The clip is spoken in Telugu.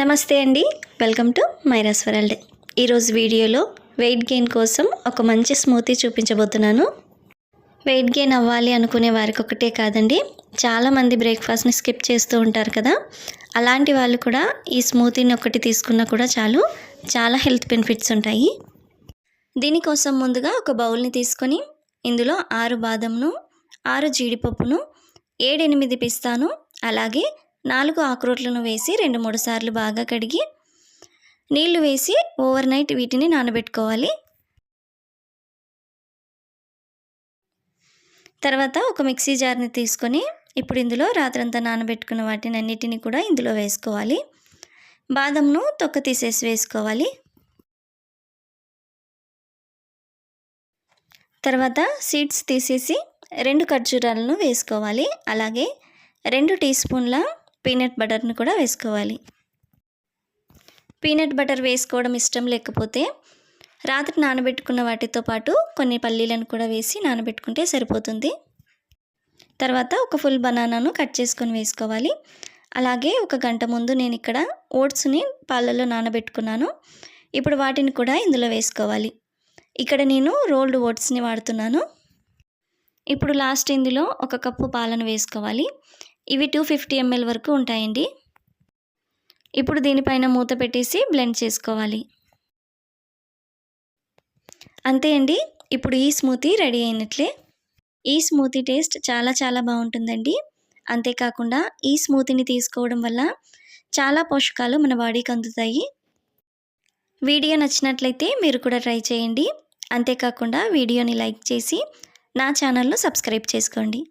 నమస్తే అండి, వెల్కమ్ టు మైరాస్ వరల్డ్. ఈరోజు వీడియోలో వెయిట్ గెయిన్ కోసం ఒక మంచి స్మూతీ చూపించబోతున్నాను. వెయిట్ గెయిన్ అవ్వాలి అనుకునే వారికి ఒకటే కాదండి, చాలామంది బ్రేక్ఫాస్ట్ని స్కిప్ చేస్తూ ఉంటారు కదా. అలాంటి వాళ్ళు కూడా ఈ స్మూతీని ఒకటి తీసుకున్నా కూడా చాలా హెల్త్ బెనిఫిట్స్ ఉంటాయి. దీనికోసం ముందుగా ఒక బౌల్ని తీసుకొని ఇందులో 6 బాదంను, 6 జీడిపప్పును, 7-8 పిస్తాను, అలాగే 4 ఆకురోట్లను వేసి 2-3 సార్లు బాగా కడిగి నీళ్లు వేసి ఓవర్ నైట్ వీటిని నానబెట్టుకోవాలి. తర్వాత ఒక మిక్సీ జార్ని తీసుకొని ఇప్పుడు ఇందులో రాత్రంతా నానబెట్టుకున్న వాటిని అన్నిటిని కూడా ఇందులో వేసుకోవాలి. బాదంను తొక్క తీసేసి వేసుకోవాలి. తర్వాత సీడ్స్ తీసేసి 2 ఖర్జూరాలను వేసుకోవాలి. అలాగే 2 టీ స్పూన్ల పీనట్ బటర్ను కూడా వేసుకోవాలి. పీనట్ బటర్ వేసుకోవడం ఇష్టం లేకపోతే రాత్రి నానబెట్టుకున్న వాటితో పాటు కొన్ని పల్లీలను కూడా వేసి నానబెట్టుకుంటే సరిపోతుంది. తర్వాత ఒక ఫుల్ బనానాను కట్ చేసుకొని వేసుకోవాలి. అలాగే 1 గంట ముందు నేను ఇక్కడ ఓట్స్ని పాలల్లో నానబెట్టుకున్నాను. ఇప్పుడు వాటిని కూడా ఇందులో వేసుకోవాలి. ఇక్కడ నేను రోల్డ్ ఓట్స్ని వాడుతున్నాను. ఇప్పుడు లాస్ట్ ఇందులో 1 కప్పు పాలను వేసుకోవాలి. ఇవి 250 ml వరకు ఉంటాయండి. ఇప్పుడు దీనిపైన మూత పెట్టేసి బ్లెండ్ చేసుకోవాలి. అంతే అండి, ఇప్పుడు ఈ స్మూతీ రెడీ అయినట్లే. ఈ స్మూతీ టేస్ట్ చాలా బాగుంటుందండి. అంతేకాకుండా ఈ స్మూతీని తీసుకోవడం వల్ల చాలా పోషకాలు మన బాడీకి అందుతాయి. వీడియో నచ్చినట్లయితే మీరు కూడా ట్రై చేయండి. అంతేకాకుండా వీడియోని లైక్ చేసి నా ఛానల్ను సబ్స్క్రైబ్ చేసుకోండి.